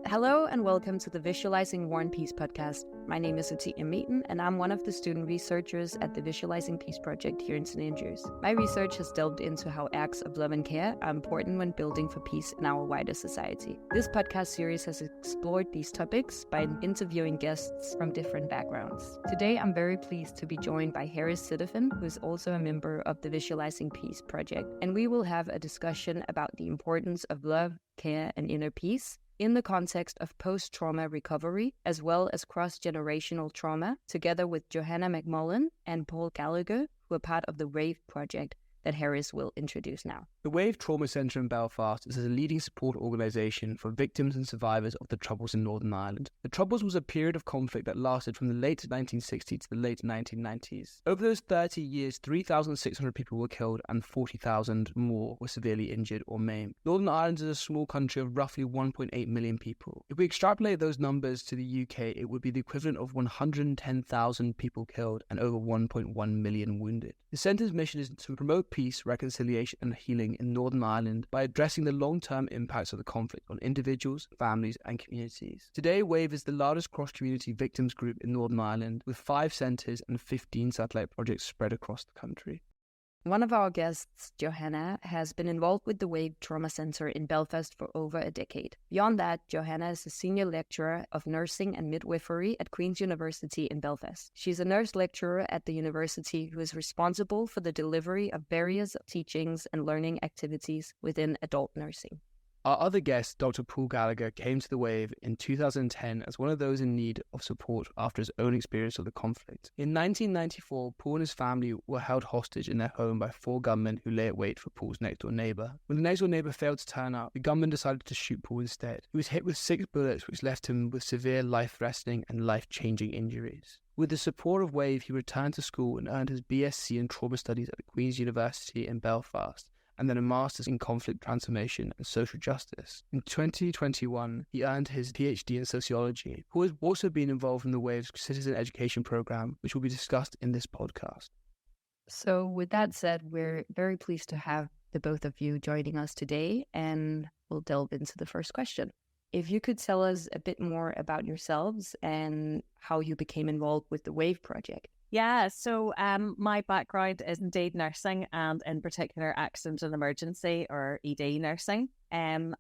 Hello and welcome to the Visualizing Peace podcast. My name is Otilia and Harris, and I'm one of the student researchers at the Visualizing Peace project here in St. Andrews. My research has delved into how acts of love and care are important when building for peace in our wider society. This podcast series has explored these topics by interviewing guests from different backgrounds. Today, I'm very pleased to be joined by Harris, who is also a member of the Visualizing Peace project, and we will have a discussion about the importance of love, care, and inner peace in the context of post-trauma recovery, as well as cross-generational trauma, together with Johanna McMullan and Gallagher, who are part of the WAVE project that Harris will introduce now. The WAVE Trauma Centre in Belfast is a leading support organisation for victims and survivors of the Troubles in Northern Ireland. The Troubles was a period of conflict that lasted from the late 1960s to the late 1990s. Over those 30 years, 3,600 people were killed and 40,000 more were severely injured or maimed. Northern Ireland is a small country of roughly 1.8 million people. If we extrapolate those numbers to the UK, it would be the equivalent of 110,000 people killed and over 1.1 million wounded. The Centre's mission is to promote peace, reconciliation and healing in Northern Ireland by addressing the long-term impacts of the conflict on individuals, families and communities. Today, WAVE is the largest cross-community victims group in Northern Ireland with 5 centres and 15 satellite projects spread across the country. One of our guests, Johanna, has been involved with the WAVE Trauma Centre in Belfast for over a decade. Beyond that, Johanna is a senior lecturer of nursing and midwifery at Queen's University in Belfast. She's a nurse lecturer at the university who is responsible for the delivery of various teachings and learning activities within adult nursing. Our other guest, Dr. Gallagher, came to the WAVE in 2010 as one of those in need of support after his own experience of the conflict. In 1994, Paul and his family were held hostage in their home by 4 gunmen who lay at wait for Paul's next-door neighbour. When the next-door neighbour failed to turn up, the gunmen decided to shoot Paul instead. He was hit with 6 bullets, which left him with severe life-threatening and life-changing injuries. With the support of WAVE, he returned to school and earned his BSc in Trauma Studies at the Queen's University in Belfast, and then a Master's in Conflict Transformation and Social Justice. In 2021, he earned his PhD in Sociology, who has also been involved in the WAVE's Citizen Education Programme, which will be discussed in this podcast. So with that said, we're very pleased to have the both of you joining us today, and we'll delve into the first question. If you could tell us a bit more about yourselves and how you became involved with the WAVE project. Yeah, so my background is indeed nursing, and in particular accident and emergency or ED nursing. And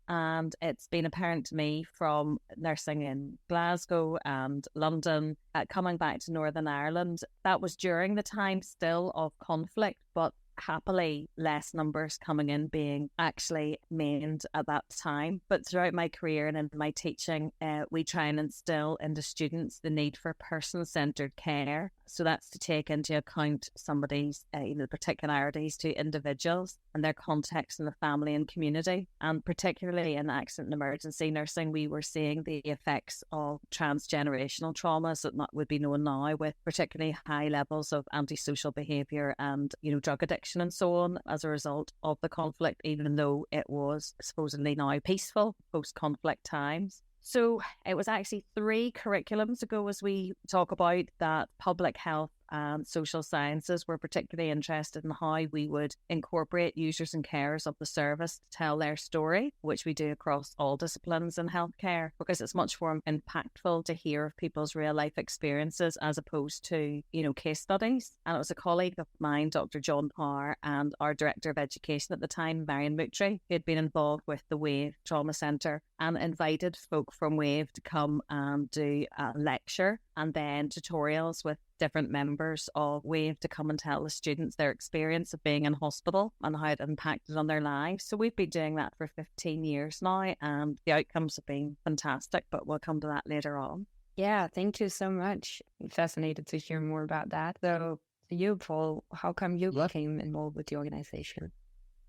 it's been apparent to me from nursing in Glasgow and London, coming back to Northern Ireland, that was during the time still of conflict, but happily less numbers coming in being actually maimed at that time. But throughout my career and in my teaching, we try and instill into students the need for person-centred care. So that's to take into account somebody's particularities to individuals and their context in the family and community. And particularly in accident and emergency nursing, we were seeing the effects of transgenerational traumas that would be known now, with particularly high levels of antisocial behaviour and drug addiction and so on as a result of the conflict, even though it was supposedly now peaceful post-conflict times. So it was actually 3 curriculums ago, as we talk about, that public health and social sciences were particularly interested in how we would incorporate users and carers of the service to tell their story, which we do across all disciplines in healthcare, because it's much more impactful to hear of people's real life experiences as opposed to, case studies. And it was a colleague of mine, Dr. John Parr, and our Director of Education at the time, Marion Mutry, who had been involved with the WAVE Trauma Centre and invited folk from WAVE to come and do a lecture and then tutorials with different members of WAVE to come and tell the students their experience of being in hospital and how it impacted on their lives. So we've been doing that for 15 years now, and the outcomes have been fantastic, but we'll come to that later on. Yeah, thank you so much. I'm fascinated to hear more about that. So you, Paul, how come you became involved with the organization?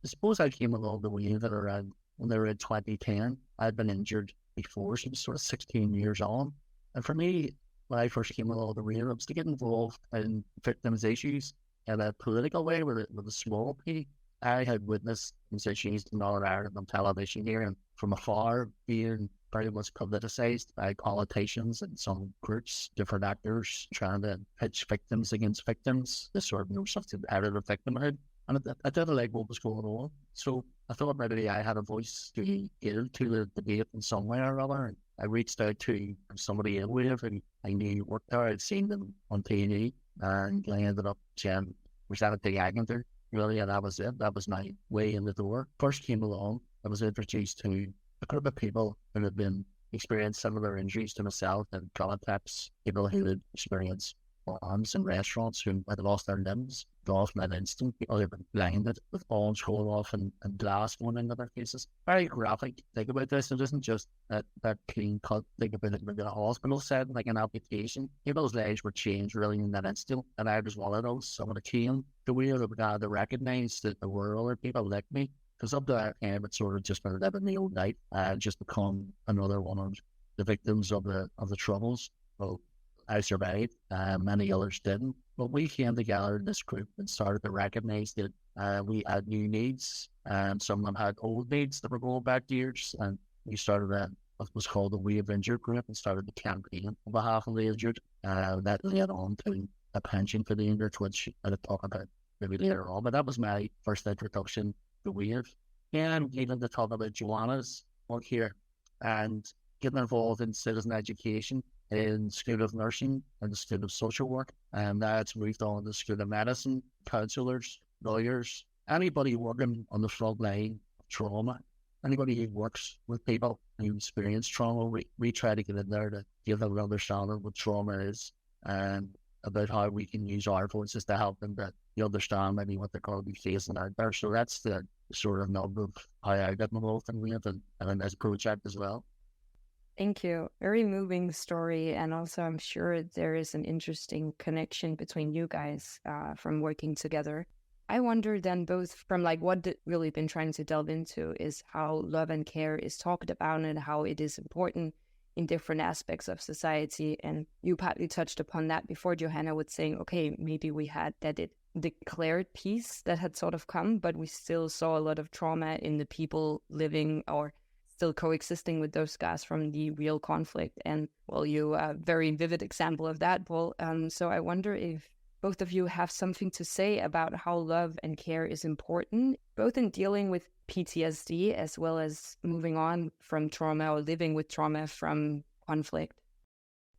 I suppose I came along the WAVE at around when they were in 2010. I'd been injured before, so it was sort of 16 years on. And for me, when I first came along the WAVE, I was to get involved in victims' issues in a political way with a small p. I had witnessed these issues in Northern Ireland on television here, and from afar, being very much politicized by politicians and some groups, different actors trying to pitch victims against victims. This sort of stuff to competitive victimhood. And I didn't like what was going on. So I thought maybe I had a voice to give to the debate in some way or other. I reached out to somebody in Wave who I knew worked there. I'd seen them on TV, and I ended up saying, was that a big agent really? And that was it. That was my way in the door. First came along, I was introduced to a group of people who had been experienced similar injuries to myself, and contacts, people who had experienced bombs in restaurants who had lost their limbs, lost in an instant, people who had been blinded with bombs going off and glass going into their faces. Very graphic. Think about this. It isn't just that clean cut. Think about it in a hospital setting, like an amputation. People's lives were changed really in that instant, and I was one of those. So when it came to where I began to recognise that there were other people like me, because up to that time it's sort of just been living the old night and just become another one of the victims of the troubles. Well, I survived. Many others didn't. But we came together in this group and started to recognise that we had new needs, and some of them had old needs that were going back years. And we started what was called the Wave Injured group, and started the campaign on behalf of the injured. That led on to a pension for the injured, which I'll talk about maybe later on. But that was my first introduction to Wave. And even to talk about Johanna's work here and getting involved in citizen education in School of Nursing and the School of Social Work. And that's moved on to School of Medicine, counsellors, lawyers, anybody working on the front line of trauma, anybody who works with people who experience trauma. We try to get in there to give them an understanding of what trauma is, and about how we can use our voices to help them to understand maybe what they're going to be facing out there. So that's the sort of nub of how I got involved in Wave and in this project as well. Thank you. Very moving story. And also, I'm sure there is an interesting connection between you guys from working together. I wonder then, both from like what really been trying to delve into is how love and care is talked about and how it is important in different aspects of society. And you partly touched upon that before, Johanna, with saying, okay, maybe we had that it declared peace that had sort of come, but we still saw a lot of trauma in the people living or still coexisting with those scars from the real conflict. And well, you are a very vivid example of that, Paul. So I wonder if both of you have something to say about how love and care is important, both in dealing with PTSD as well as moving on from trauma or living with trauma from conflict.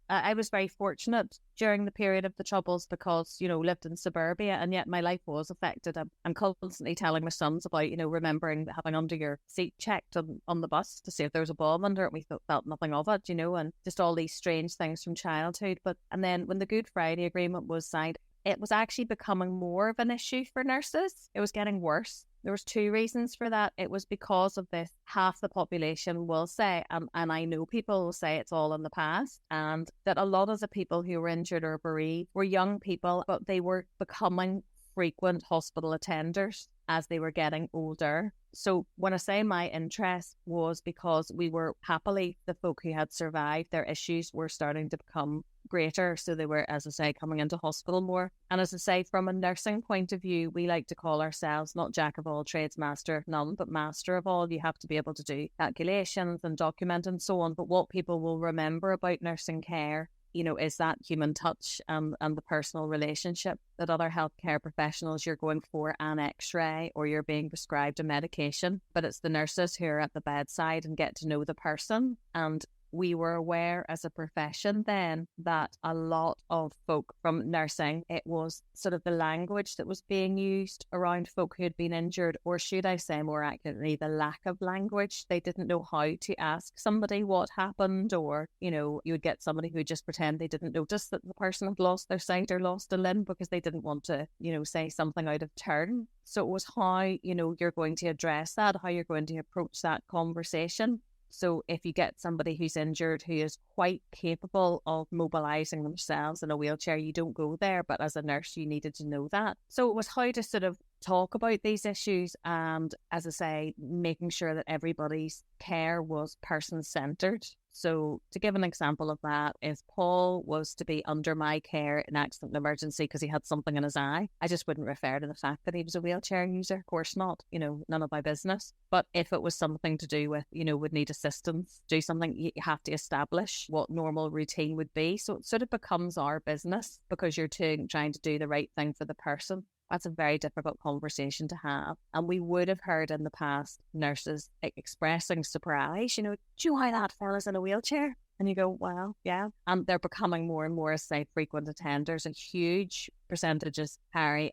I was very fortunate during the period of the Troubles because, lived in suburbia, and yet my life was affected. I'm constantly telling my sons about, remembering having under your seat checked on the bus to see if there was a bomb under it. We felt nothing of it, and just all these strange things from childhood. And then when the Good Friday Agreement was signed, it was actually becoming more of an issue for nurses. It was getting worse. There was two reasons for that. It was because of this, half the population will say, and I know people will say it's all in the past, and that a lot of the people who were injured or bereaved were young people, but they were becoming frequent hospital attenders as they were getting older. So when I say my interest was because we were happily, the folk who had survived, their issues were starting to become greater. So they were, as I say, coming into hospital more. And as I say, from a nursing point of view, we like to call ourselves not jack of all trades, master of none, but master of all. You have to be able to do calculations and document and so on. But what people will remember about nursing care, is that human touch and the personal relationship that other healthcare professionals, you're going for an x-ray or you're being prescribed a medication, but it's the nurses who are at the bedside and get to know the person. And we were aware as a profession then that a lot of folk from nursing, it was sort of the language that was being used around folk who had been injured, or should I say more accurately, the lack of language. They didn't know how to ask somebody what happened, or, you would get somebody who would just pretend they didn't notice that the person had lost their sight or lost a limb because they didn't want to, say something out of turn. So it was how, you're going to address that, how you're going to approach that conversation. So if you get somebody who's injured who is quite capable of mobilising themselves in a wheelchair, you don't go there. But as a nurse, you needed to know that. So it was how to sort of talk about these issues and, as I say, making sure that everybody's care was person-centred. So to give an example of that, if Paul was to be under my care in accident and emergency because he had something in his eye, I just wouldn't refer to the fact that he was a wheelchair user. Of course not, none of my business. But if it was something to do with, would need assistance, do something, you have to establish what normal routine would be. So it sort of becomes our business because you're trying to do the right thing for the person. That's a very difficult conversation to have. And we would have heard in the past nurses expressing surprise, do you know why that fella's in a wheelchair? And you go, well, yeah. And they're becoming more and more, say, frequent attenders, and huge percentages, Harry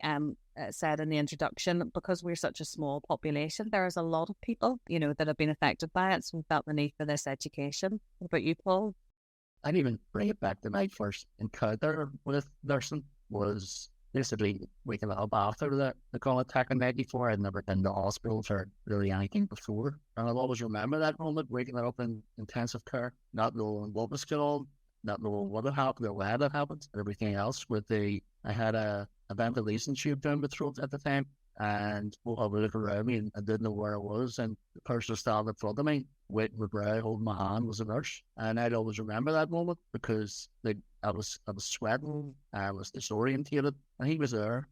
said in the introduction, because we're such a small population, there is a lot of people, that have been affected by it. So we felt the need for this education. What about you, Paul? I'd even bring it back to my first encounter with nursing was basically waking up after the call attack in 94. I'd never been to hospital or really anything before. And I'll always remember that moment, waking up in intensive care, not knowing what was going on, not knowing what had happened or why it happened, and everything else. I had a ventilation tube down my throat at the time, and I would look around me and I didn't know where I was, and the person standing in front of me, waiting with brow, holding my hand, was a nurse. And I'd always remember that moment because I was sweating, I was disorientated, and he was there.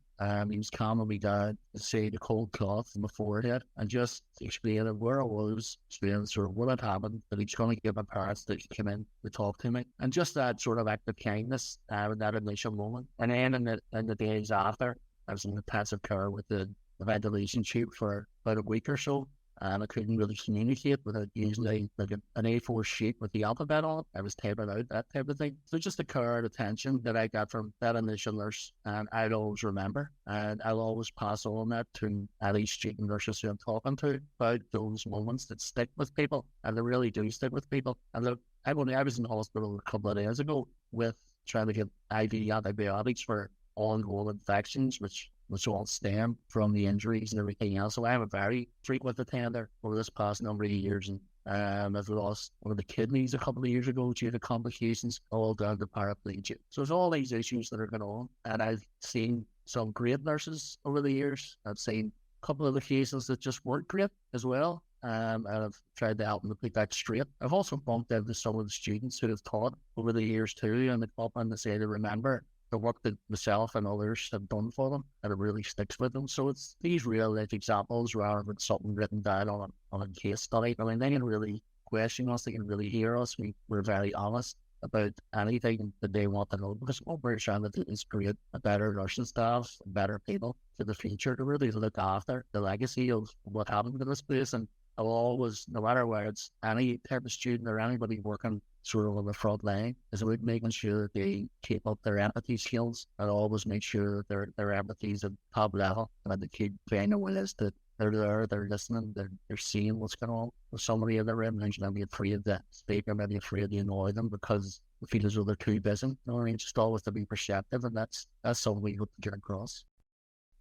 He was calming me down to see the cold cloth on my forehead and just explaining where I was, explaining sort of what had happened, that he's going to give my parents that he came in to talk to me. And just that sort of act of kindness in that initial moment. And then in the days after, I was in intensive care with the ventilation tube for about a week or so. And I couldn't really communicate without using like an A4 sheet with the alphabet on it. I was typing out that type of thing. So just the care and attention that I got from that initial nurse, and I'll always remember. And I'll always pass on that to any student nurses who I'm talking to about those moments that stick with people. And they really do stick with people. And look, I was in the hospital a couple of days ago with trying to get IV antibiotics for ongoing infections, which all stem from the injuries and everything else. So I'm a very frequent attender over this past number of years, and I've lost one of the kidneys a couple of years ago due to complications, all down to paraplegia. So there's all these issues that are going on, and I've seen some great nurses over the years. I've seen a couple of the cases that just weren't great as well, and I've tried to help them to put that straight. I've also bumped into some of the students who have taught over the years too, and they pop in to say they remember the work that myself and others have done for them, and it really sticks with them. So it's these real life examples rather than something written down on a case study. I mean, they can really question us, they can really hear us. We're very honest about anything that they want to know, because what we're trying to do is create a better nursing staff, better people for the future to really look after the legacy of what happened in this place. And I'll always, no matter where it's any type of student or anybody working sort of on the front line, is about making sure that they keep up their empathy skills and always make sure that their empathy is at top level, and they keep finding ways that they're there, they're listening, they're seeing what's going on with somebody in the room, and maybe afraid to speak or maybe afraid to annoy them because they feel as though they're too busy. You know what I mean? Just always to be perceptive, and that's something we hope to get across.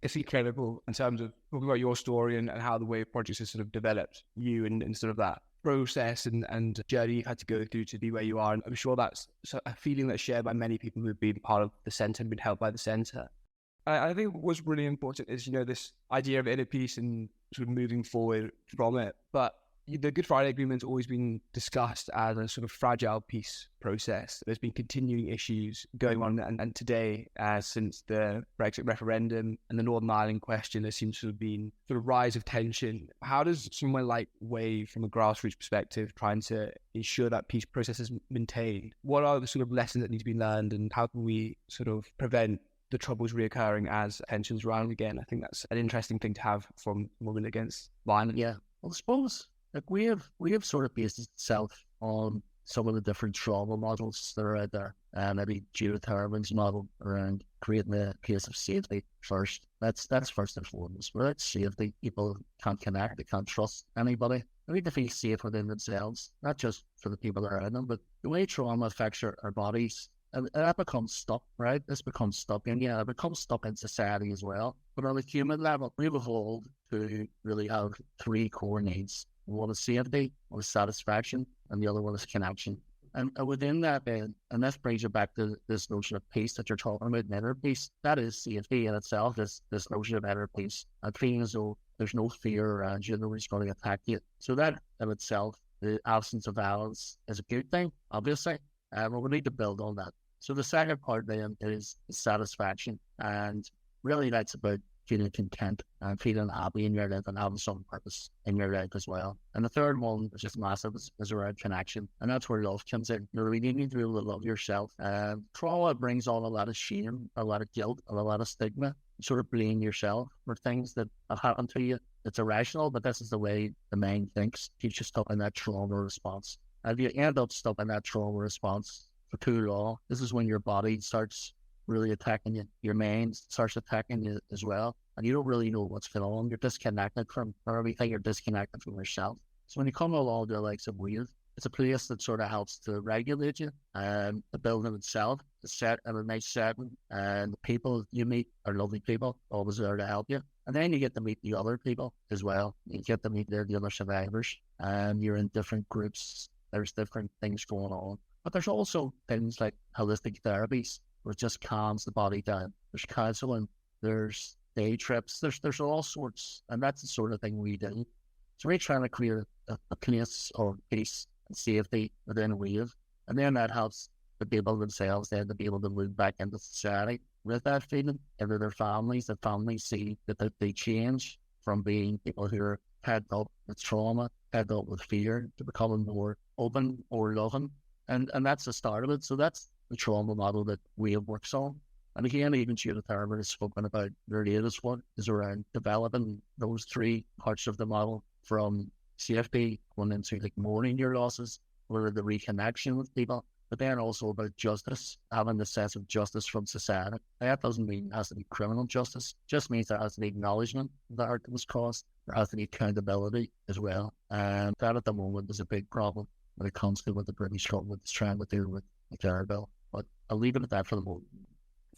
It's incredible in terms of talking about your story and how the Wave Project has sort of developed you and sort of that process and journey you've had to go through to be where you are. And I'm sure that's a feeling that's shared by many people who've been part of the centre and been helped by the centre. I think what's really important is, this idea of inner peace and sort of moving forward from it. But the Good Friday Agreement's always been discussed as a sort of fragile peace process. There's been continuing issues going on, and today, since the Brexit referendum and the Northern Ireland question, there seems to have been sort of rise of tension. How does somewhere like Wave, from a grassroots perspective, trying to ensure that peace process is maintained? What are the sort of lessons that need to be learned, and how can we sort of prevent the troubles reoccurring as tensions rise again? I think that's an interesting thing to have from Women Against Violence. Yeah, well, I suppose we have sort of based itself on some of the different trauma models that are out there. Maybe Judith Herman's model around creating a place of safety first. That's first and foremost. Without safety, people can't connect, they can't trust anybody. They need to feel safe within themselves, not just for the people around them, but the way trauma affects our bodies. And that becomes stuck, right? This becomes stuck, and it becomes stuck in society as well. But on a human level, we've evolved to really have three core needs. One is safety, one is satisfaction, and the other one is connection. And within that, and this brings you back to this notion of peace that you're talking about, inner peace. That is safety in itself, this notion of inner peace. And feeling as though there's no fear around you, nobody's going to attack you. So that in itself, the absence of violence, is a good thing, obviously. But we need to build on that. So the second part then is satisfaction. And really that's about feeling content and feeling happy in your life and having some purpose in your life as well. And the third one, which is massive, is around connection. And that's where love comes in. You need to be able to love yourself. Trauma brings on a lot of shame, a lot of guilt, and a lot of stigma. sort of blame yourself for things that have happened to you. It's irrational, but this is the way the mind thinks. Keeps you stuck in that trauma response. And if you end up stuck in that trauma response for too long, this is when your body starts really attacking you. Your mind starts attacking you as well. And you don't really know what's going on. You're disconnected from everything. You're disconnected from yourself. So when you come along to the likes of Wave, it's a place that sort of helps to regulate you. The building itself is set in a nice setting, and the people you meet are lovely people, always there to help you. And then you get to meet the other people as well. You get to meet the other survivors, and you're in different groups. There's different things going on. But there's also things like holistic therapies, where it just calms the body down. There's counseling, there's day trips, there's all sorts. And that's the sort of thing we do. So we're trying to create a place of peace and safety within Wave. And then that helps the people themselves then to be able to move back into society with that feeling, into their families. The families see that they change from being people who are had up with trauma, had up with fear, to becoming more open or loving. And that's the start of it. So that's the trauma model that Wave works on. And again, even Judith Herman has spoken about their latest one is around developing those three parts of the model, from safety, going into like mourning your losses, or the reconnection with people, but then also about justice, having the sense of justice from society. That doesn't mean it has to be criminal justice, it just means there has to be acknowledgement of the hurt that was caused. There has to be accountability as well. And that at the moment is a big problem when it comes to what the British government is trying to do with the care bill. But I'll leave it at that for the moment.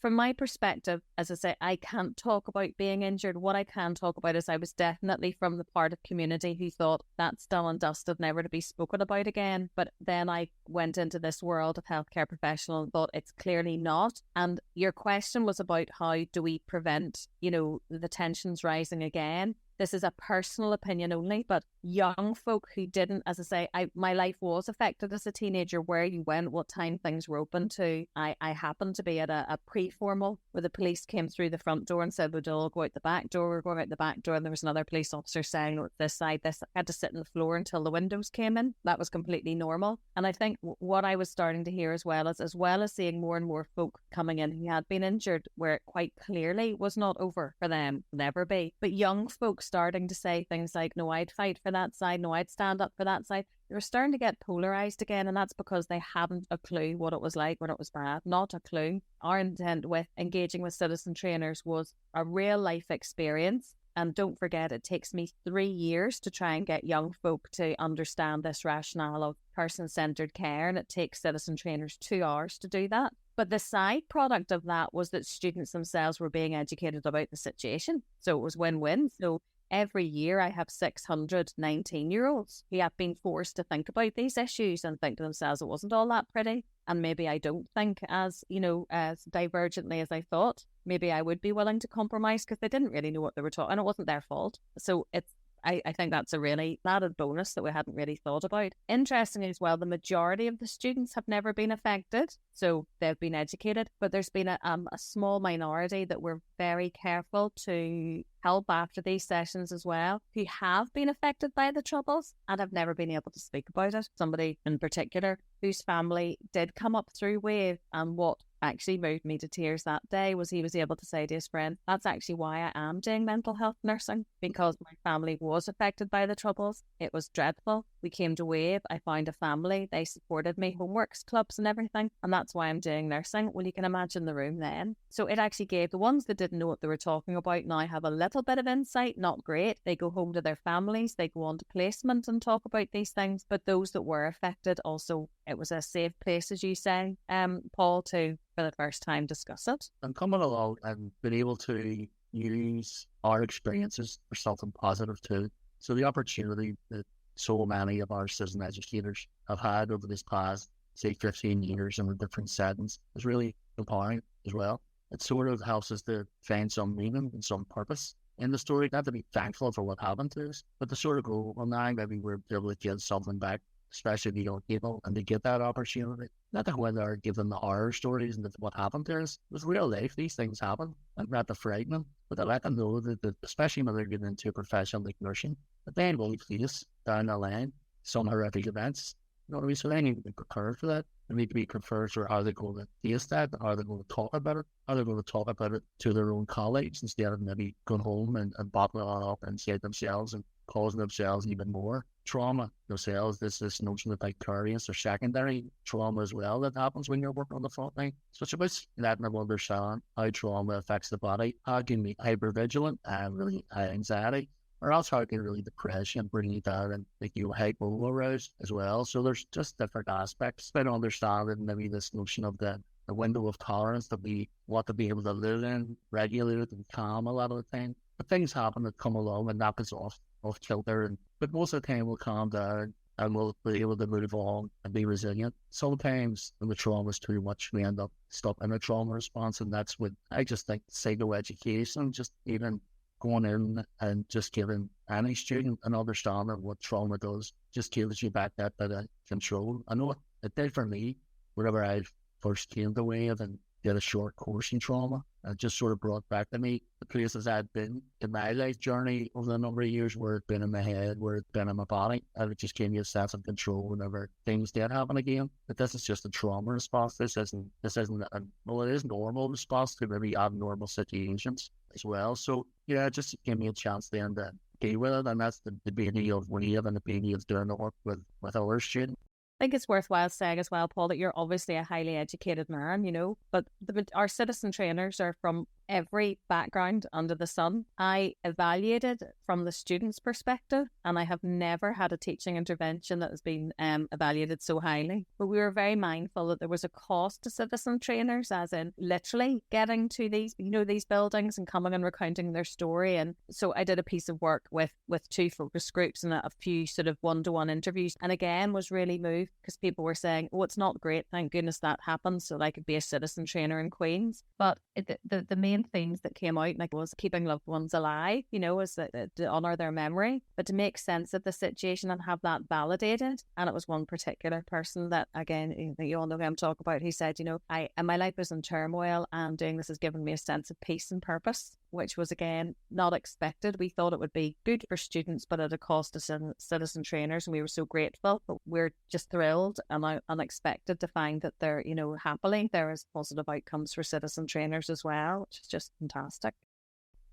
From my perspective, as I say, I can't talk about being injured. What I can talk about is I was definitely from the part of community who thought that's done and dusted, never to be spoken about again. But then I went into this world of healthcare professional and thought it's clearly not. And your question was about how do we prevent, the tensions rising again. This is a personal opinion only, but young folk who didn't, as I say, my life was affected as a teenager, where you went, what time things were open to. I happened to be at a pre-formal where the police came through the front door and said, we'd all go out the back door. We were going out the back door, and there was another police officer saying, this side, this. I had to sit on the floor until the windows came in. That was completely normal. And I think what I was starting to hear as well as seeing more and more folk coming in who had been injured, where it quite clearly was not over for them, never be. But young folks starting to say things like, no, I'd fight for that side, no, I'd stand up for that side. They're starting to get polarised again, and that's because they haven't a clue what it was like when it was bad. Not a clue. Our intent with engaging with citizen trainers was a real life experience. And don't forget, it takes me 3 years to try and get young folk to understand this rationale of person-centred care, and it takes citizen trainers 2 hours to do that. But the side product of that was that students themselves were being educated about the situation. So it was win-win. So every year I have 600 19-year-olds who have been forced to think about these issues and think to themselves, it wasn't all that pretty. And maybe I don't think as divergently as I thought. Maybe I would be willing to compromise because they didn't really know what they were talking, and it wasn't their fault. So I think that's a really added bonus that we hadn't really thought about. Interestingly as well, the majority of the students have never been affected, so they've been educated, but there's been a small minority that we're very careful to help after these sessions as well, who have been affected by the troubles and have never been able to speak about it. Somebody in particular whose family did come up through Wave, and what actually moved me to tears that day was he was able to say to his friend, that's actually why I am doing mental health nursing, because my family was affected by the troubles. It was dreadful. We came to Wave, I found a family, they supported me, homeworks, clubs and everything, and that's why I'm doing nursing. Well, you can imagine the room then. So it actually gave the ones that didn't know what they were talking about now have a little bit of insight, not great. They go home to their families, they go on to placement and talk about these things, but those that were affected also, it was a safe place, as you say, Paul, to for the first time discuss it. And coming along and being able to use our experiences for something positive too. So the opportunity that so many of our citizen educators have had over this past, say, 15 years in different settings is really empowering as well. It sort of helps us to find some meaning and some purpose in the story. Not to be thankful for what happened to us, but to sort of go, well, now maybe we're able to give something back, especially the young people, and to get that opportunity. Not to whether or give them the horror stories and what happened to us. It was real life. These things happen, and not to frighten them, but to let them know that especially when they're getting into a profession like nursing, that they will face down the line some horrific events, You know what I mean? So they need to be prepared for that. They need to be prepared for how they're going to face that, how they're going to talk about it, how they're going to talk about it to their own colleagues instead of maybe going home and bottling it up inside themselves and causing themselves even more trauma themselves. This notion of vicarious or secondary trauma as well that happens when you're working on the front line. So it's about letting them understand how trauma affects the body, how it can be hypervigilant and really high anxiety, or else how it can really depress you and bring you down and make you hypo-aroused as well. So there's just different aspects. But understanding maybe this notion of the window of tolerance that we want to be able to live in, regulate it and calm a lot of the time. But things happen that come along and knock us off kilter. But most of the time we'll calm down and we'll be able to move on and be resilient. Sometimes when the trauma is too much, we end up stuck in a trauma response. And that's what I just think psychoeducation, just even going in and just giving any student an understanding of what trauma does, just gives you back that bit of control. I know it did for me whenever I first came to Wave and did a short course in trauma. And it just sort of brought back to me the places I'd been in my life journey over the number of years, where it'd been in my head, where it'd been in my body. And it just gave me a sense of control whenever things did happen again. But this is just a trauma response. This isn't well, it is normal response to maybe abnormal situations as well. So yeah, it just gave me a chance then to deal with it. And that's the beauty of Wave and the beauty of doing the work with other students. I think it's worthwhile saying as well, Paul, that you're obviously a highly educated man, but our citizen trainers are from every background under the sun. I evaluated from the student's perspective, and I have never had a teaching intervention that has been evaluated so highly. But we were very mindful that there was a cost to citizen trainers, as in literally getting to these buildings and coming and recounting their story. And so I did a piece of work with 2 focus groups and a few sort of one-to-one interviews, and again was really moved because people were saying, oh, it's not great, thank goodness that happened so that I could be a citizen trainer in Queen's. But the main themes that came out was keeping loved ones alive, as to honour their memory, but to make sense of the situation and have that validated. And it was one particular person that, again, you all know who I'm talking about, he said, my life was in turmoil and doing this has given me a sense of peace and purpose, which was, again, not expected. We thought it would be good for students, but at a cost to citizen trainers, and we were so grateful. But we're just thrilled and unexpected to find that happily there is positive outcomes for citizen trainers as well, which is just fantastic.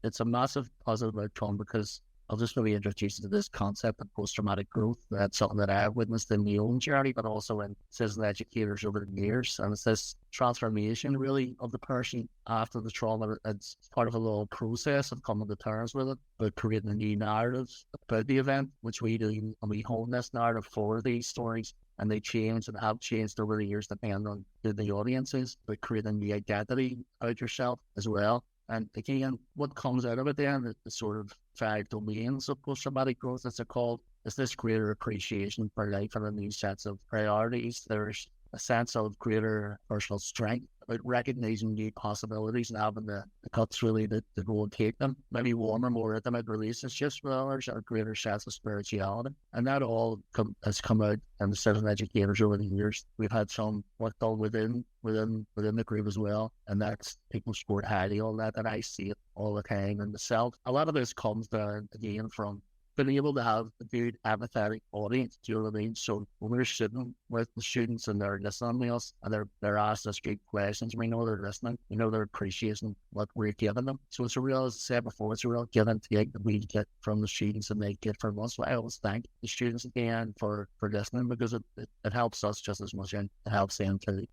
It's a massive positive outcome because I'll just maybe introduce you to this concept of post-traumatic growth. That's something that I've witnessed in my own journey, but also in citizen educators over the years. And it's this transformation, really, of the person after the trauma. It's part of a little process of coming to terms with it, but creating a new narrative about the event, which we do. And we hone this narrative for these stories. And they change and have changed over the years depending on who the audience is, but creating the identity out yourself as well. And again, what comes out of it then, the sort of 5 domains of post-traumatic growth, as they're called, is this greater appreciation for life and a new sense of priorities. There's a sense of greater personal strength, about recognizing new possibilities and having the guts really to go and take them. Maybe warmer, more intimate relationships with others, or a greater sense of spirituality. And that all has come out in the citizen educators over the years. We've had some work done within the group as well, and that's people scored highly on that, and I see it all the time in myself. A lot of this comes down again from being able to have a good empathetic audience, do you know what I mean? So when we're sitting with the students and they're listening to us and they're asked us great questions, we know they're listening, we know they're appreciating what we're giving them. So it's a real, as I said before, it's a real give and take that we get from the students and they get from us. So I always thank the students again for listening, because it helps us just as much, and it helps them too.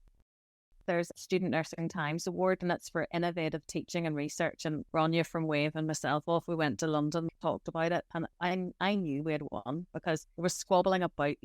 There's a Student Nursing Times Award, and it's for innovative teaching and research. And Ronja from Wave and myself, off we went to London, talked about it, and I knew we had won because we were squabbling about,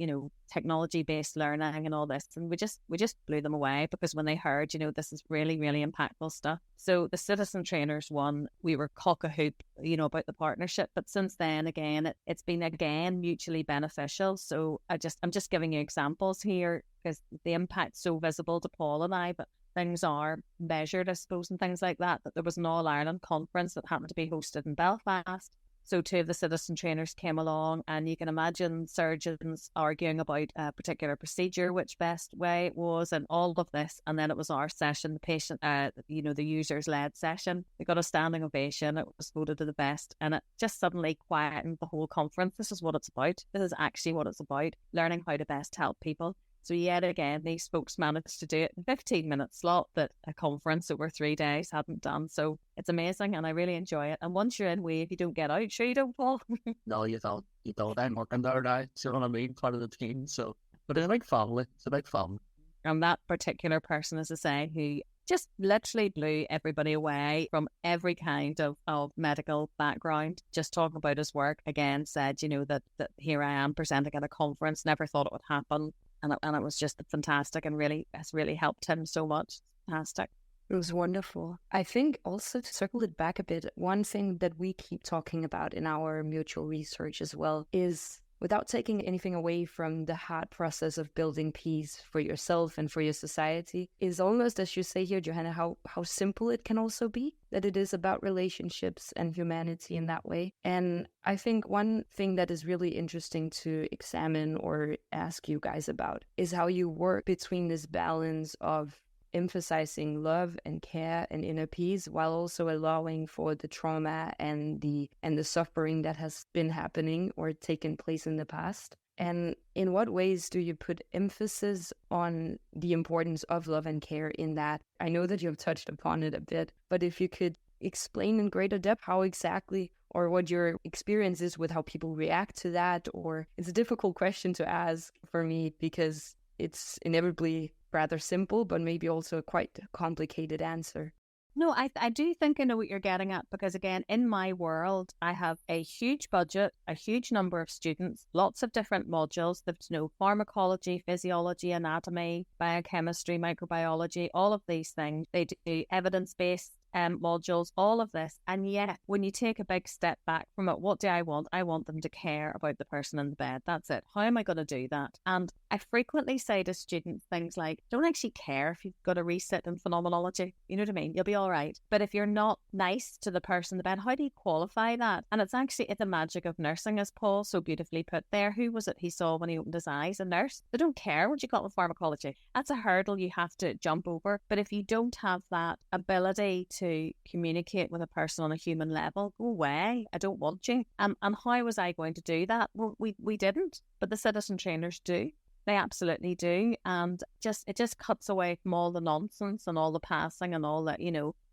technology-based learning and all this, and we just blew them away, because when they heard, this is really, really impactful stuff. So the citizen trainers won. We were cock-a-hoop, about the partnership, but since then, again, it's been again mutually beneficial. So I'm just giving you examples here, because the impact's so visible to Paul and I, but things are measured, I suppose, and things like that. That there was an All-Ireland conference that happened to be hosted in Belfast. So two of the citizen trainers came along, and you can imagine surgeons arguing about a particular procedure, which best way it was, and all of this. And then it was our session, the patient, the users-led session. They got a standing ovation. It was voted to the best, and it just suddenly quietened the whole conference. This is what it's about. This is actually what it's about, learning how to best help people. So yet again, these folks managed to do it in a 15-minute slot that a conference over 3 days hadn't done. So it's amazing, and I really enjoy it. And once you're in wave, you don't get out. Sure you don't, Paul? No, you don't. You don't. I'm working there now. So you know what I mean? Part of the team. So, but it's a big family. It's a big family. And that particular person, as I say, who just literally blew everybody away from every kind of medical background, just talking about his work, again said, that here I am presenting at a conference, never thought it would happen. And it was just fantastic, and has really helped him so much. Fantastic. It was wonderful. I think also, to circle it back a bit, one thing that we keep talking about in our mutual research as well is, without taking anything away from the hard process of building peace for yourself and for your society, is almost, as you say here, Johanna, how simple it can also be, that it is about relationships and humanity in that way. And I think one thing that is really interesting to examine or ask you guys about is how you work between this balance of emphasizing love and care and inner peace, while also allowing for the trauma and the suffering that has been happening or taken place in the past. And in what ways do you put emphasis on the importance of love and care in that? I know that you've touched upon it a bit, but if you could explain in greater depth how exactly, or what your experience is with how people react to that. Or it's a difficult question to ask for me, because it's inevitably rather simple, but maybe also a quite complicated answer. No, I do think I know what you're getting at, because again, in my world, I have a huge budget, a huge number of students, lots of different modules that know pharmacology, physiology, anatomy, biochemistry, microbiology, all of these things. They do evidence-based modules, all of this. And yet, when you take a big step back from it, what do I want? I want them to care about the person in the bed. That's it. How am I going to do that? And I frequently say to students things like, don't actually care if you've got a resit in phenomenology. You know what I mean? You'll be all right. But if you're not nice to the person in the bed, how do you qualify that? And it's the magic of nursing, as Paul so beautifully put there. Who was it he saw when he opened his eyes? A nurse. They don't care what you got with pharmacology. That's a hurdle you have to jump over. But if you don't have that ability to communicate with a person on a human level, go away. I don't want you. And how was I going to do that? Well, we didn't, but the citizen trainers do. They absolutely do. And it just cuts away from all the nonsense and all the passing and all that,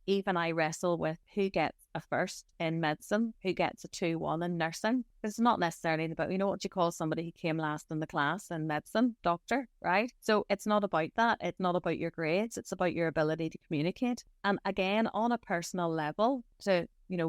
even I wrestle with who gets a first in medicine, who gets a 2-1 in nursing. It's not necessarily about, what you call somebody who came last in the class in medicine, doctor, right? So it's not about that. It's not about your grades. It's about your ability to communicate. And again, on a personal level,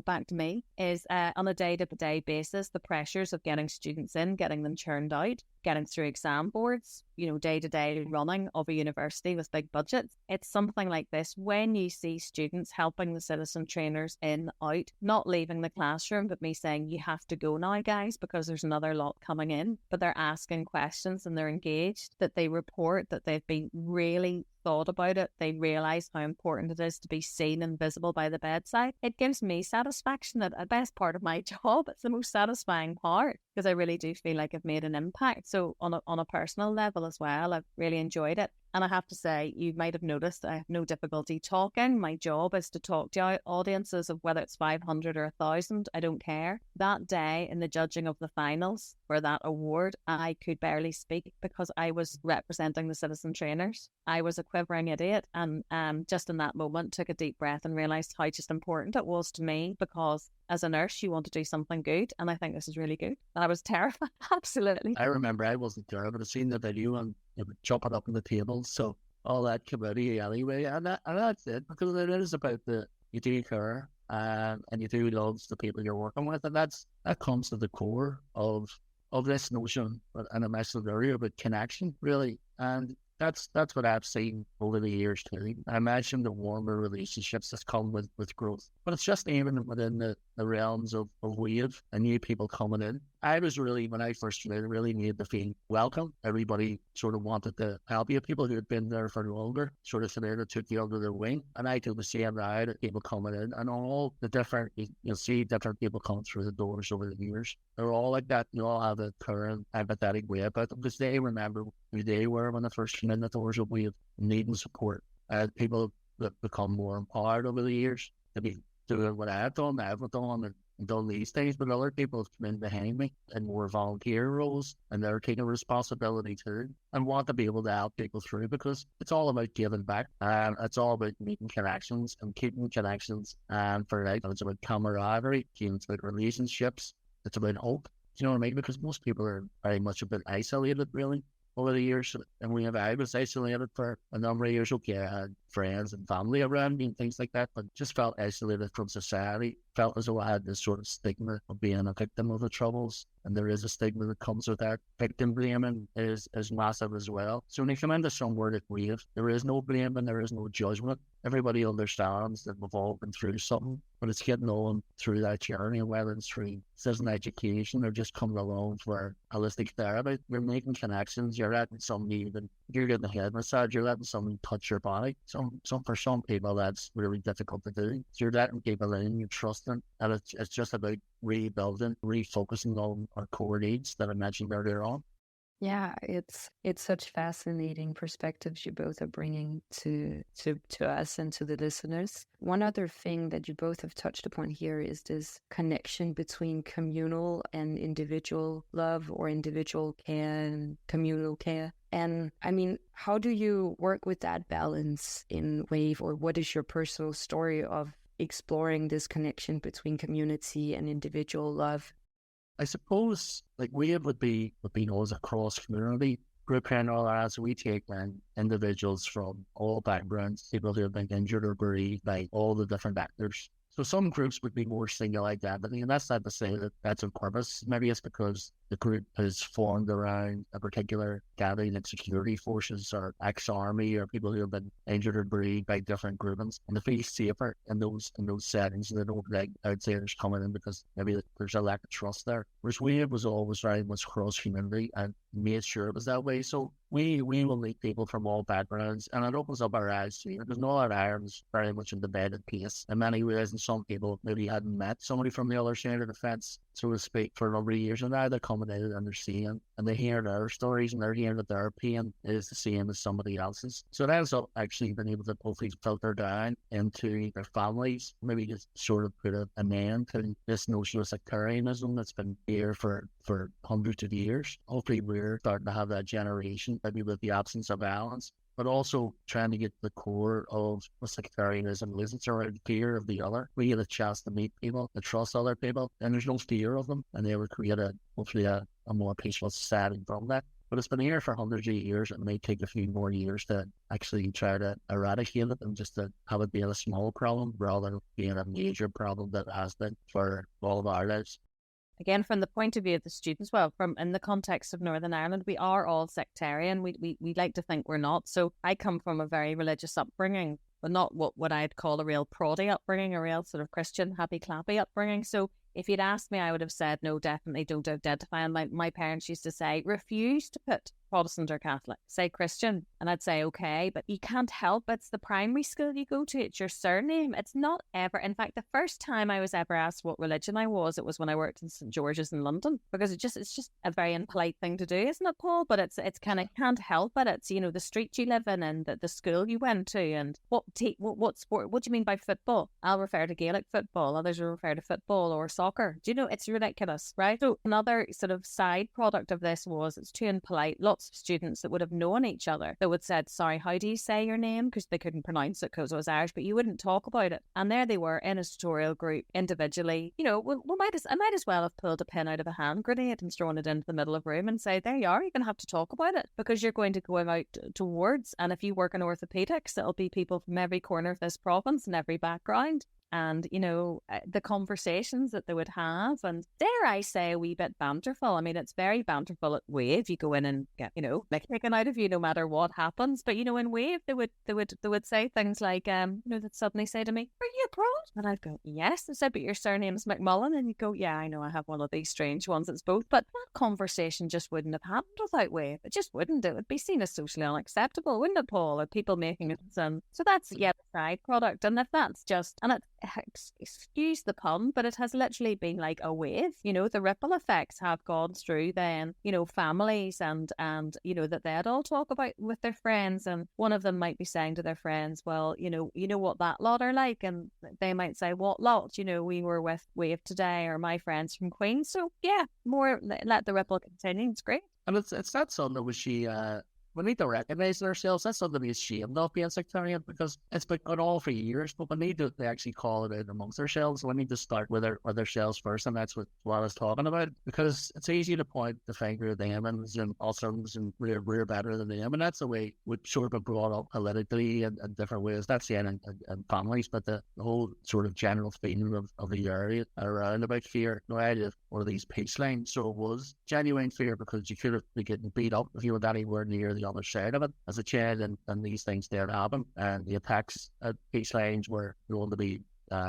back to me, is on a day-to-day basis, the pressures of getting students in, getting them churned out, getting through exam boards, day-to-day running of a university with big budgets. It's something like this. When you see students helping the citizen trainers in, out, not leaving the classroom, but me saying, you have to go now, guys, because there's another lot coming in, but they're asking questions and they're engaged, that they report that they've been really thought about it, they realise how important it is to be seen and visible by the bedside. It gives me satisfaction. That the best part of my job, it's the most satisfying part, because I really do feel like I've made an impact. So on a personal level as well, I've really enjoyed it. And I have to say, you might have noticed I have no difficulty talking. My job is to talk to audiences of whether it's 500 or 1,000. I don't care. That day in the judging of the finals for that award, I could barely speak because I was representing the citizen trainers. I was a quivering idiot, and just in that moment took a deep breath and realised how just important it was to me, because as a nurse, you want to do something good, and I think this is really good. And I was terrified, absolutely. I remember I wasn't there, but I seen the video and they would chop it up on the table. So all that committee anyway, and that's it, because it is about you do care and you do love the people you're working with, and that comes to the core of this notion, and I mentioned earlier about connection, really. And That's what I've seen over the years too. I imagine the warmer relationships that come with growth. But it's just even within the realms of wave and new people coming in. I was really, when I first started, really made to feel welcome. Everybody sort of wanted to help you. People who had been there for longer sort of sort of took you under their wing. And I took the same now that people coming in, and all the different, you'll see different people coming through the doors over the years. They're all like that. They all have a current empathetic way about them because they remember who they were when they first came in the doors of wave, needing support. People that become more empowered over the years to be doing what I've done, and done these things, but other people have come in behind me in more volunteer roles, and they're taking responsibility too, and want to be able to help people through, because it's all about giving back, and it's all about making connections and keeping connections, and for like, it's about camaraderie, it's about relationships, it's about hope. Do you know what I mean? Because most people are very much a bit isolated, really, over the years, and I was isolated for a number of years. Okay, I had friends and family around me and things like that, but just felt isolated from society. Felt as though I had this sort of stigma of being a victim of the Troubles, and there is a stigma that comes with that. Victim blaming is massive as well. So when you come into somewhere like wave, there is no blame and there is no judgment. Everybody understands that we've all been through something, but it's getting on through that journey, whether it's through citizen education or just coming along for holistic therapy. You're making connections, you're letting somebody, even you're getting a head massage, you're letting somebody touch your body. So for some people, that's really difficult to do. So you're letting people in, you trust them, and it's just about rebuilding, refocusing on our core needs that I mentioned earlier on. Yeah, it's such fascinating perspectives you both are bringing to us and to the listeners. One other thing that you both have touched upon here is this connection between communal and individual love, or individual care and communal care. And I mean, how do you work with that balance in WAVE, or what is your personal story of exploring this connection between community and individual love? I suppose like WAVE would be known as a cross community group here in Northern Ireland. So we take individuals from all backgrounds, people who have been injured or bereaved by all the different actors. So some groups would be more single identity, and that's not to say that that's on purpose. Maybe it's because the group is formed around a particular gathering like security forces or ex-army or people who have been injured or bereaved by different groupings, and they feel safer in those settings. They don't like outsiders coming in because maybe there's a lack of trust there. Whereas WAVE was always very much cross-community and made sure it was that way. So we will meet people from all backgrounds, and it opens up our eyes to you, because Northern Ireland's very much in debated pace in many ways, and some people maybe hadn't met somebody from the other side of the fence, so to speak, for a number of years, and now they're coming in and they're seeing, and they hear their stories, and they're hearing that their pain is the same as somebody else's. So it ends up actually being able to hopefully filter down into their families, maybe just sort of put an end to this notion of sectarianism that's been here for hundreds of years. Hopefully we're starting to have that generation, maybe with the absence of violence, but also trying to get to the core of what sectarianism is. It's around fear of the other. We get a chance to meet people, to trust other people, and there's no fear of them, and they would create hopefully a more peaceful society from that. But it's been here for hundreds of years. It may take a few more years to actually try to eradicate it, and just to have it being a small problem rather than being a major problem that it has been for all of our lives. Again, from the point of view of the students, well, from in the context of Northern Ireland, we are all sectarian. We like to think we're not. So I come from a very religious upbringing, but not what I'd call a real proddy upbringing, a real sort of Christian, happy clappy upbringing. So if you'd asked me, I would have said, no, definitely don't identify. And my parents used to say, refuse to put Protestant or Catholic, say Christian. And I'd say, okay, but you can't help. It's the primary school you go to. It's your surname. It's not ever. In fact, the first time I was ever asked what religion I was, it was when I worked in St. George's in London, because it's just a very impolite thing to do, isn't it, Paul? But it's kind of can't help it. It's, you know, the street you live in and the school you went to, and what sport, what do you mean by football? I'll refer to Gaelic football. Others will refer to football or soccer. Do you know, it's ridiculous, right? So another sort of side product of this was it's too impolite. Lots of students that would have known each other that would said, sorry, how do you say your name? Because they couldn't pronounce it because it was Irish, but you wouldn't talk about it. And there they were in a tutorial group individually. You know, I might as well have pulled a pin out of a hand grenade and thrown it into the middle of the room and say, there you are, you're going to have to talk about it, because you're going to go out to wards. And if you work in orthopedics, it'll be people from every corner of this province and every background. and, the conversations that they would have, and dare I say a wee bit banterful. I mean, it's very banterful at Wave. You go in and get, like taken out of you no matter what happens. But, in Wave, they would say things like, they'd suddenly say to me, "Are you abroad?" And I'd go, "Yes." They said, "But your surname's McMullan." And you go, "Yeah, I know, I have one of these strange ones. It's both." But that conversation just wouldn't have happened without Wave. It just wouldn't. It would be seen as socially unacceptable, wouldn't it, Paul? Or people making it. So that's yet a side product. And if that's just, and excuse the pun, but it has literally been like a wave. The ripple effects have gone through then, families and that they'd all talk about with their friends, and one of them might be saying to their friends, "Well, you know what that lot are like," and they might say, "What lot?" "We were with Wave today, or my friends from Queens." So yeah, more let the ripple continue. It's great. And it's not something that we need to recognise ourselves. That's something to be ashamed of, being sectarian, because it's been going on for years, but we need to actually call it out amongst ourselves. We need to start with ourselves first, and that's what I was talking about, because it's easy to point the finger at them and us and we're better than them, and that's the way we've sort of been brought up politically and different ways. That's the end in families, but the whole sort of general feeling of the area around about fear. No idea one of these peace lines, so it was genuine fear, because you could have been getting beat up if you were anywhere near the other side of it as a child, and these things did happen, and the attacks at peace lines were going to be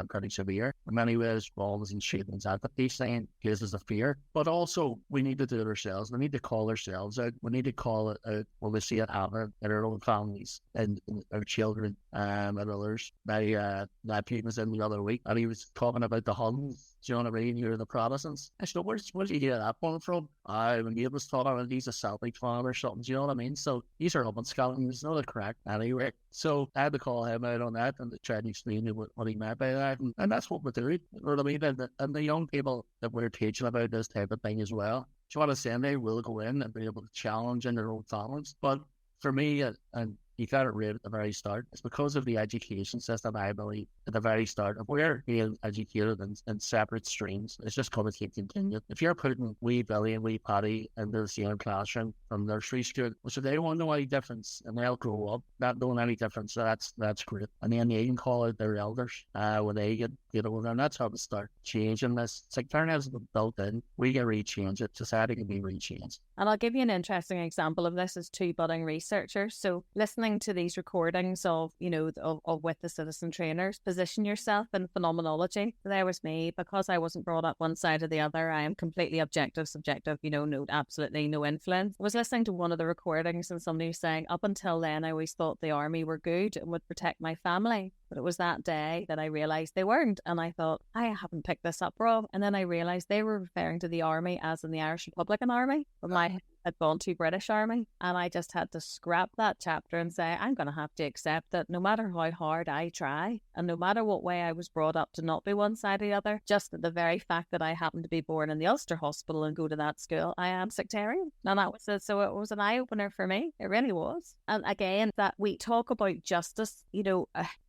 pretty severe. In many ways, bombs and shootings at the peace line, cases of fear. But also, we need to do it ourselves. We need to call ourselves out. We need to call it out when we see it happen in our own families and our children and others. My nephew was in the other week, and he was talking about the Huns. Do you know what I mean? You're the Protestants. I said, where did you hear that one from? When he was talking about he's a Celtic fan or something. Do you know what I mean? So these are up in Scotland. It's not a correct anyway. So I had to call him out on that and try to explain what he meant by that. And that's what we do. You know what I mean? And the young people that we're teaching about this type of thing as well. Do you want to say they will go in and be able to challenge in their own families? But for me, and you got it right at the very start, it's because of the education system, I believe, at the very start. If we're being educated in separate streams, it's just going to keep continuing. If you're putting wee Billy and wee Paddy into the same classroom from nursery school, so they won't know any difference, and they'll grow up not knowing any difference. So that's great. And then they can call out their elders when they get older, and that's how we start changing this. Sectarianism is built in. We can rechange it. Society can be rechanged. And I'll give you an interesting example of this as two budding researchers. So listening to these recordings of with the citizen trainers, position yourself in phenomenology. There was me, because I wasn't brought up one side or the other. I am completely objective, subjective, no, absolutely no influence. I was listening to one of the recordings, and somebody was saying, up until then, I always thought the army were good and would protect my family. But it was that day that I realised they weren't. And I thought, I haven't picked this up wrong. And then I realised they were referring to the army as in the Irish Republican Army. But my had gone to British Army, and I just had to scrap that chapter and say, I'm going to have to accept that no matter how hard I try, and no matter what way I was brought up to not be one side or the other, just the very fact that I happened to be born in the Ulster Hospital and go to that school, I am sectarian. And that was it. So it was an eye-opener for me. It really was. And again, that we talk about justice,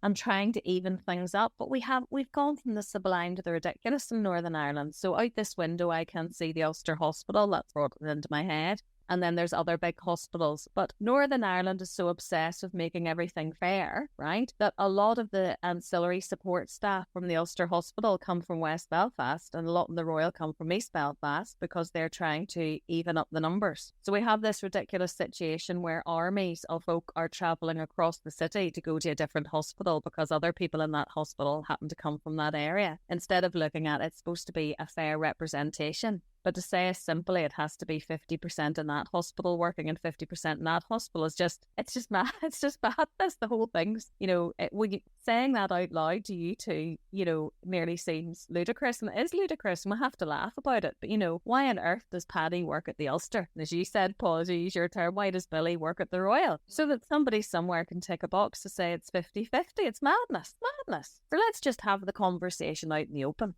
and trying to even things up, but we've gone from the sublime to the ridiculous in Northern Ireland. So out this window, I can see the Ulster Hospital. That's brought it into my head. And then there's other big hospitals. But Northern Ireland is so obsessed with making everything fair, right, that a lot of the ancillary support staff from the Ulster Hospital come from West Belfast, and a lot of the Royal come from East Belfast, because they're trying to even up the numbers. So we have this ridiculous situation where armies of folk are travelling across the city to go to a different hospital because other people in that hospital happen to come from that area, instead of looking at it's supposed to be a fair representation. But to say as simply it has to be 50% in that hospital working and 50% in that hospital is just mad. It's just madness. The whole thing's, saying that out loud to you two, merely seems ludicrous, and it is ludicrous, and we have to laugh about it. But, why on earth does Paddy work at the Ulster? And as you said, Paul, to use your term, why does Billy work at the Royal? So that somebody somewhere can tick a box to say it's 50-50. It's madness. So let's just have the conversation out in the open,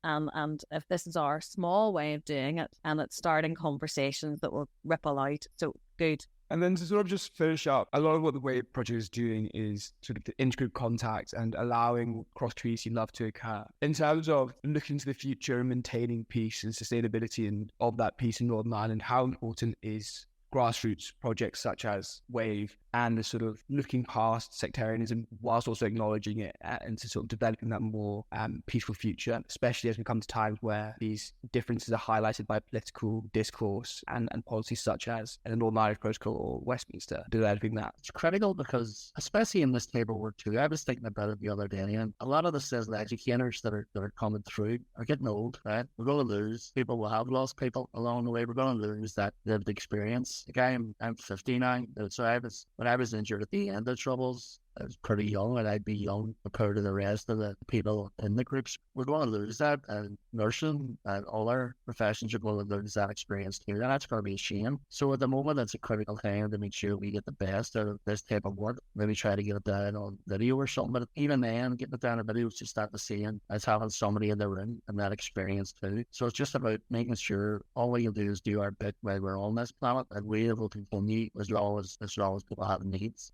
And if this is our small way of doing it, and it's starting conversations that will ripple out, so good. And then to sort of just finish up, a lot of what the Wave Project is doing is sort of the intergroup contact and allowing cross-treaty love to occur. In terms of looking to the future and maintaining peace and sustainability and of that peace in Northern Ireland, how important is grassroots projects such as WAVE and the sort of looking past sectarianism whilst also acknowledging it and to sort of developing that more peaceful future, especially as we come to times where these differences are highlighted by political discourse and policies such as the Northern Ireland Protocol or Westminster, developing that. It's critical because, especially in this type of work too, I was thinking about it the other day, and a lot of the citizen educators that are coming through are getting old, right? We're going to lose people. We'll have lost people along the way. We're going to lose that lived experience. Like I'm 50 now, so when I was injured at the end of Troubles, I was pretty young, and I'd be young compared to the rest of the people in the groups. We're going to lose that, and nursing and all our professions are going to lose that experience too, and that's going to be a shame. So at the moment, it's a critical time to make sure we get the best out of this type of work. Maybe try to get it down on video or something, but even then, getting it down on video is just not the same as having somebody in the room and that experience too. So it's just about making sure all we can do is do our bit while we're on this planet, and we will continue as long as people have needs.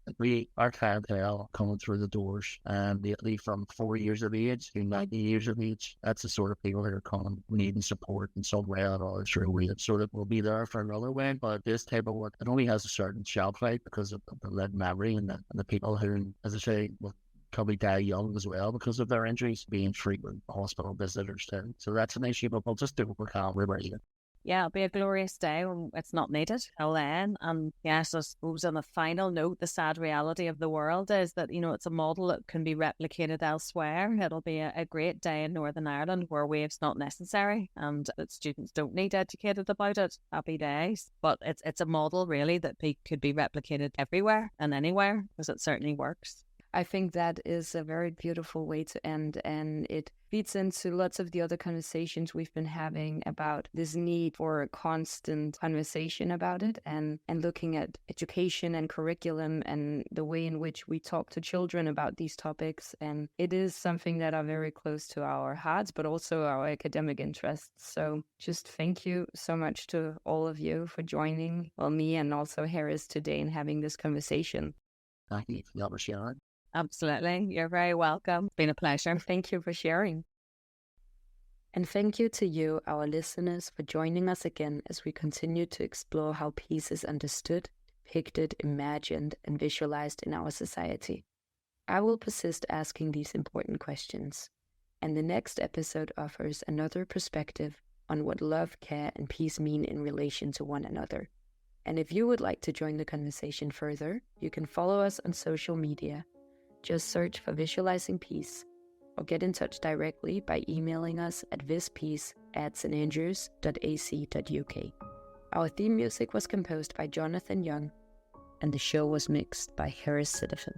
Our clientele coming through the doors, and lately from 4 years of age to 90 years of age, that's the sort of people that are coming needing support in some way or another. Sure, we sort of will be there for another way, but this type of work, it only has a certain shelf life because of the lived memory and the people who, as I say, will probably die young as well because of their injuries, being frequent hospital visitors too. So that's an issue, but we'll just do what we can. We're ready. Yeah, it'll be a glorious day when it's not needed till then. And yes, I suppose on the final note, the sad reality of the world is that, it's a model that can be replicated elsewhere. It'll be a great day in Northern Ireland where WAVE's not necessary and that students don't need educated about it. Happy days. But it's a model really that could be replicated everywhere and anywhere because it certainly works. I think that is a very beautiful way to end, and it feeds into lots of the other conversations we've been having about this need for a constant conversation about it and looking at education and curriculum and the way in which we talk to children about these topics. And it is something that are very close to our hearts, but also our academic interests. So just thank you so much to all of you for joining, me and also Harris today in having this conversation. Thank you for the opportunity. Absolutely. You're very welcome. It's been a pleasure. Thank you for sharing. And thank you to you, our listeners, for joining us again as we continue to explore how peace is understood, depicted, imagined, and visualized in our society. I will persist asking these important questions, and the next episode offers another perspective on what love, care, and peace mean in relation to one another. And if you would like to join the conversation further, you can follow us on social media. Just search for Visualizing Peace or get in touch directly by emailing us at vispeace@standrews.ac.uk. Our theme music was composed by Jonathan Young, and the show was mixed by Harris Sidifin.